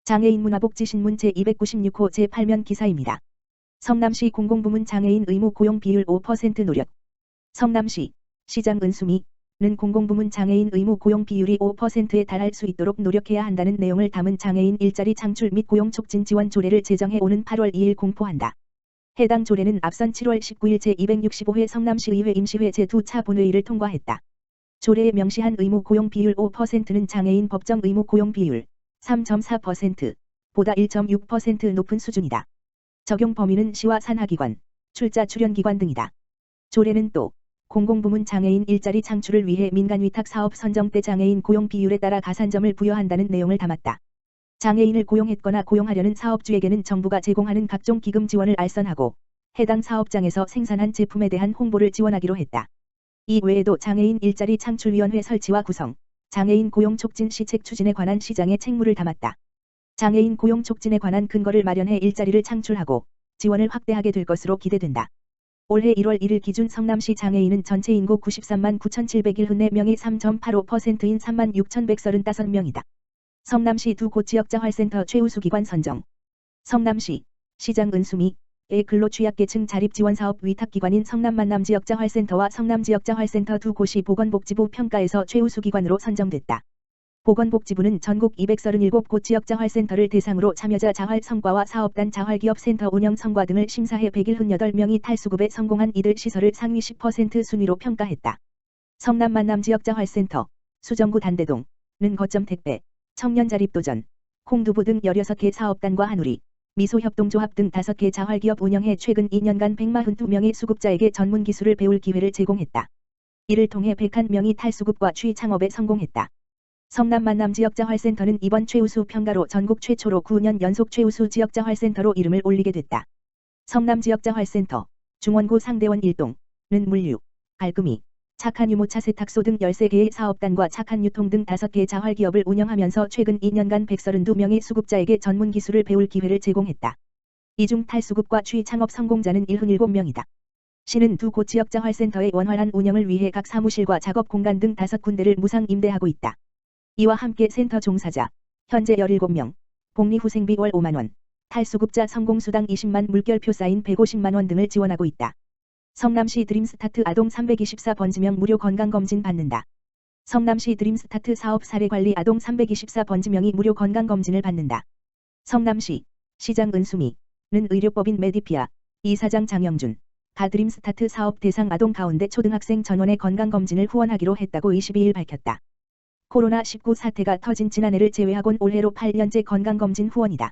장애인 문화복지신문 제296호 제8면 기사입니다. 성남시 공공부문 장애인 의무 고용 비율 5% 노력. 성남시 시장 은수미는 공공부문 장애인 의무 고용 비율이 5%에 달할 수 있도록 노력해야 한다는 내용을 담은 장애인 일자리 창출 및 고용 촉진 지원 조례를 제정해 오는 8월 2일 공포한다. 해당 조례는 앞선 7월 19일 제265회 성남시의회 임시회 제2차 본회의를 통과했다. 조례에 명시한 의무 고용 비율 5%는 장애인 법정 의무 고용 비율 3.4%보다 1.6% 높은 수준이다. 적용 범위는 시와 산하기관, 출자 출연기관 등이다. 조례는 또 공공부문 장애인 일자리 창출을 위해 민간위탁 사업 선정 때 장애인 고용 비율에 따라 가산점을 부여한다는 내용을 담았다. 장애인을 고용했거나 고용하려는 사업주에게는 정부가 제공하는 각종 기금 지원을 알선하고 해당 사업장에서 생산한 제품에 대한 홍보를 지원하기로 했다. 이 외에도 장애인 일자리 창출위원회 설치와 구성, 장애인 고용 촉진 시책 추진에 관한 시장의 책무를 담았다. 장애인 고용 촉진에 관한 근거를 마련해 일자리를 창출하고 지원을 확대하게 될 것으로 기대된다. 올해 1월 1일 기준 성남시 장애인은 전체 인구 93만 9,774명의 3.85%인 36,135명이다. 성남시 두 곳 지역자활센터 최우수 기관 선정. 성남시 시장 은수미의 근로취약계층 자립지원사업 위탁기관인 성남만남 지역자활센터와 성남지역자활센터 두 곳이 보건복지부 평가에서 최우수 기관으로 선정됐다. 보건복지부는 전국 237곳 지역자활센터를 대상으로 참여자 자활 성과와 사업단 자활기업센터 운영 성과 등을 심사해 178명이 탈수급에 성공한 이들 시설을 상위 10% 순위로 평가했다. 성남만남 지역자활센터, 수정구 단대동은 거점 택배, 청년자립도전, 콩두부 등 16개 사업단과 한우리, 미소협동조합 등 5개 자활기업 운영해 최근 2년간 142명의 수급자에게 전문 기술을 배울 기회를 제공했다. 이를 통해 101명이 탈수급과 취 창업에 성공했다. 성남만남 지역자활센터는 이번 최우수 평가로 전국 최초로 9년 연속 최우수 지역자활센터로 이름을 올리게 됐다. 성남지역자활센터, 중원구 상대원 1동은 물류, 알금이, 착한 유모차 세탁소 등 13개의 사업단과 착한 유통 등 5개 자활기업을 운영하면서 최근 2년간 132명의 수급자에게 전문 기술을 배울 기회를 제공했다. 이 중 탈수급과 취 창업 성공자는 77명이다. 시는 두 곳 지역자활센터의 원활한 운영을 위해 각 사무실과 작업 공간 등 5군데를 무상 임대하고 있다. 이와 함께 센터 종사자, 현재 17명, 복리후생비 월 5만원, 탈수급자 성공수당 20만 물결표 사인 150만원 등을 지원하고 있다. 성남시 드림스타트 아동 324번지명 무료 건강검진 받는다. 성남시 드림스타트 사업 사례관리 아동 324번지명이 무료 건강검진을 받는다. 성남시 시장 은수미는 의료법인 메디피아, 이사장 장영준, 가 드림스타트 사업 대상 아동 가운데 초등학생 전원의 건강검진을 후원하기로 했다고 22일 밝혔다. 코로나19 사태가 터진 지난해를 제외하곤 올해로 8년째 건강검진 후원이다.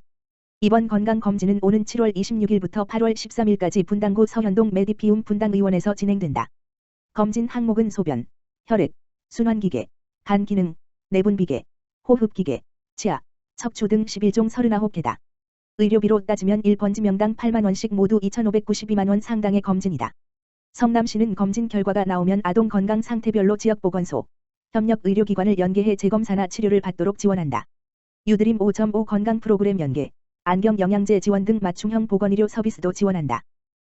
이번 건강검진은 오는 7월 26일부터 8월 13일까지 분당구 서현동 메디피움 분당의원에서 진행된다. 검진 항목은 소변, 혈액, 순환기계, 간기능, 내분비계, 호흡기계, 치아, 척추 등 11종 39개다. 의료비로 따지면 1번지명당 8만원씩 모두 2,592만원 상당의 검진이다. 성남시는 검진 결과가 나오면 아동 건강 상태별로 지역보건소, 협력 의료기관을 연계해 재검사나 치료를 받도록 지원한다. 유드림 5.5 건강 프로그램 연계, 안경 영양제 지원 등 맞춤형 보건의료 서비스도 지원한다.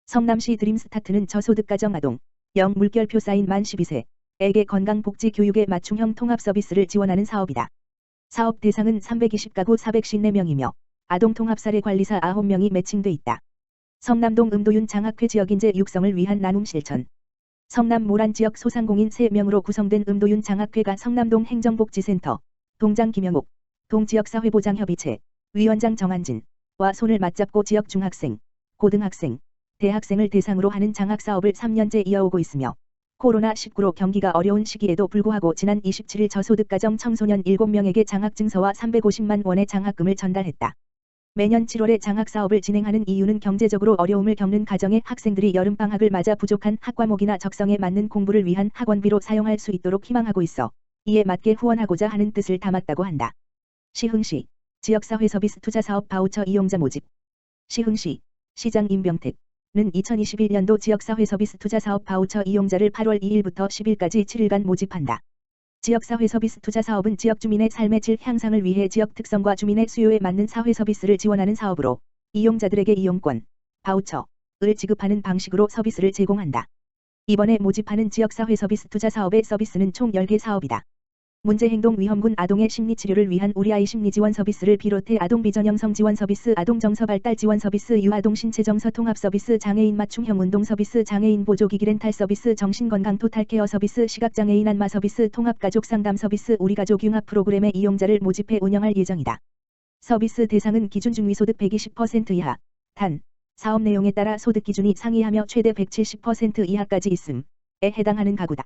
성남시 드림스타트는 저소득가정 아동, 영 물결표 사인 만 12세에게 건강복지교육의 맞춤형 통합 서비스를 지원하는 사업이다. 사업 대상은 320가구 454명이며 아동 통합사례관리사 9명이 매칭돼 있다. 성남동 음도윤 장학회 지역인재 육성을 위한 나눔 실천. 성남 모란 지역 소상공인 3명으로 구성된 음도윤 장학회가 성남동 행정복지센터, 동장 김영옥, 동지역사회보장협의체, 위원장 정한진와 손을 맞잡고 지역 중학생, 고등학생, 대학생을 대상으로 하는 장학사업을 3년째 이어오고 있으며 코로나19로 경기가 어려운 시기에도 불구하고 지난 27일 저소득가정 청소년 7명에게 장학증서와 350만 원의 장학금을 전달했다. 매년 7월에 장학사업을 진행하는 이유는 경제적으로 어려움을 겪는 가정의 학생들이 여름방학을 맞아 부족한 학과목이나 적성에 맞는 공부를 위한 학원비로 사용할 수 있도록 희망하고 있어 이에 맞게 후원하고자 하는 뜻을 담았다고 한다. 시흥시 지역사회서비스 투자사업 바우처 이용자 모집. 시흥시 시장 임병택은 2021년도 지역사회서비스 투자사업 바우처 이용자를 8월 2일부터 10일까지 7일간 모집한다. 지역사회서비스 투자사업은 지역 주민의 삶의 질 향상을 위해 지역 특성과 주민의 수요에 맞는 사회서비스를 지원하는 사업으로 이용자들에게 이용권, 바우처를 지급하는 방식으로 서비스를 제공한다. 이번에 모집하는 지역사회서비스 투자사업의 서비스는 총 10개 사업이다. 문제행동위험군 아동의 심리치료를 위한 우리아이 심리지원 서비스를 비롯해 아동 비전형성 지원 서비스, 아동 정서 발달 지원 서비스, 유아동 신체 정서 통합 서비스, 장애인 맞춤형 운동 서비스, 장애인 보조기기 렌탈 서비스, 정신건강 토탈 케어 서비스, 시각장애인 안마 서비스, 통합가족 상담 서비스, 우리가족 융합 프로그램의 이용자를 모집해 운영할 예정이다. 서비스 대상은 기준 중위소득 120% 이하, 단, 사업 내용에 따라 소득 기준이 상이하며 최대 170% 이하까지 있음에 해당하는 가구다.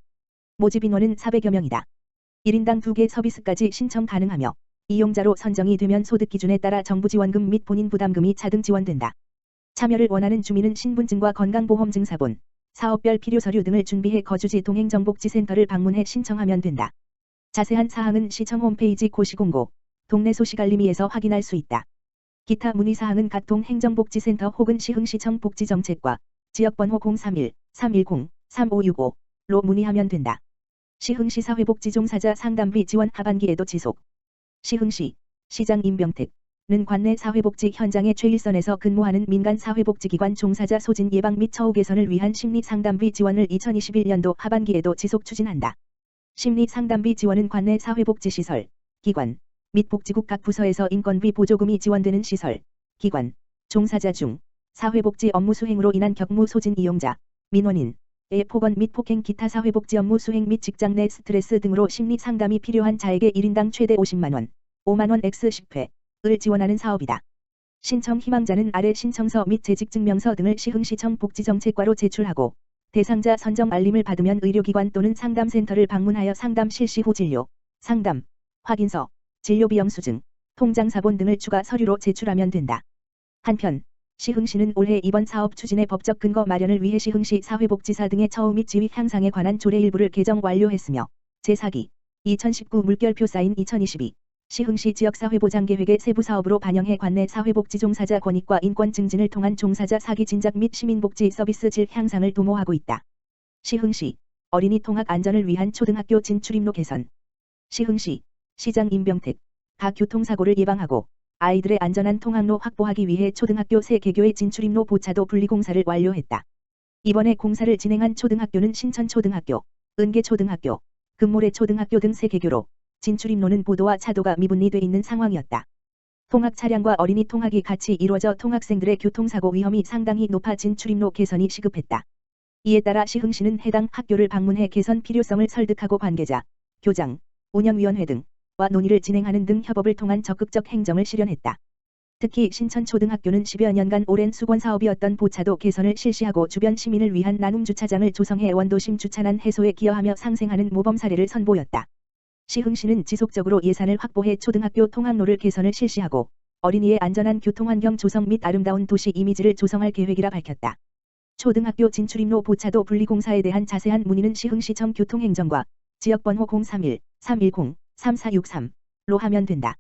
모집 인원은 400여 명이다. 1인당 2개 서비스까지 신청 가능하며 이용자로 선정이 되면 소득 기준에 따라 정부 지원금 및 본인 부담금이 차등 지원된다. 참여를 원하는 주민은 신분증과 건강보험증사본, 사업별 필요 서류 등을 준비해 거주지 동행정복지센터를 방문해 신청하면 된다. 자세한 사항은 시청 홈페이지 고시공고, 동네 소식알림이에서 확인할 수 있다. 기타 문의사항은 각 동행정복지센터 혹은 시흥시청 복지정책과 지역번호 031-310-3565로 문의하면 된다. 시흥시 사회복지 종사자 상담비 지원 하반기에도 지속. 시흥시 시장 임병택는 관내 사회복지 현장의 최일선에서 근무하는 민간 사회복지기관 종사자 소진 예방 및 처우 개선을 위한 심리 상담비 지원을 2021년도 하반기에도 지속 추진한다. 심리 상담비 지원은 관내 사회복지시설, 기관 및 복지국 각 부서에서 인건비 보조금이 지원되는 시설, 기관, 종사자 중 사회복지 업무 수행으로 인한 격무 소진 이용자, 민원인, 의 폭언 및 폭행 기타 사회복지 업무 수행 및 직장 내 스트레스 등으로 심리 상담이 필요한 자에게 1인당 최대 50만원, 5만원 X 10회를 지원하는 사업이다. 신청 희망자는 아래 신청서 및 재직증명서 등을 시흥시청 복지정책과로 제출하고 대상자 선정 알림을 받으면 의료기관 또는 상담센터를 방문하여 상담 실시 후 진료, 상담, 확인서, 진료비 영수증, 통장사본 등을 추가 서류로 제출하면 된다. 한편 시흥시는 올해 이번 사업 추진의 법적 근거 마련을 위해 시흥시 사회복지사 등의 처우 및 지위 향상에 관한 조례 일부를 개정 완료했으며 제4기 2019 물결표 사인 2022 시흥시 지역사회보장계획의 세부 사업으로 반영해 관내 사회복지 종사자 권익과 인권 증진을 통한 종사자 사기 진작 및 시민복지 서비스 질 향상을 도모하고 있다. 시흥시 어린이 통학 안전을 위한 초등학교 진출입로 개선. 시흥시 시장 임병택 각 교통사고를 예방하고 아이들의 안전한 통학로 확보하기 위해 초등학교 새 개교의 진출입로 보차도 분리공사를 완료했다. 이번에 공사를 진행한 초등학교는 신천초등학교, 은계초등학교, 금모래초등학교 등 새 개교로 진출입로는 보도와 차도가 미분리돼 있는 상황이었다. 통학 차량과 어린이 통학이 같이 이루어져 통학생들의 교통사고 위험이 상당히 높아 진출입로 개선이 시급했다. 이에 따라 시흥시는 해당 학교를 방문해 개선 필요성을 설득하고 관계자, 교장, 운영위원회 등과 논의를 진행하는 등 협업을 통한 적극적 행정을 실현했다. 특히 신천초등학교는 10여 년간 오랜 수건 사업이었던 보차도 개선을 실시하고 주변 시민을 위한 나눔 주차장을 조성해 원도심 주차난 해소에 기여하며 상생하는 모범 사례를 선보였다. 시흥시는 지속적으로 예산을 확보해 초등학교 통학로를 개선을 실시하고 어린이의 안전한 교통환경 조성 및 아름다운 도시 이미지를 조성할 계획이라 밝혔다. 초등학교 진출입로 보차도 분리공사에 대한 자세한 문의는 시흥시청 교통행정과 지역번호 031-310-3463로 하면 된다.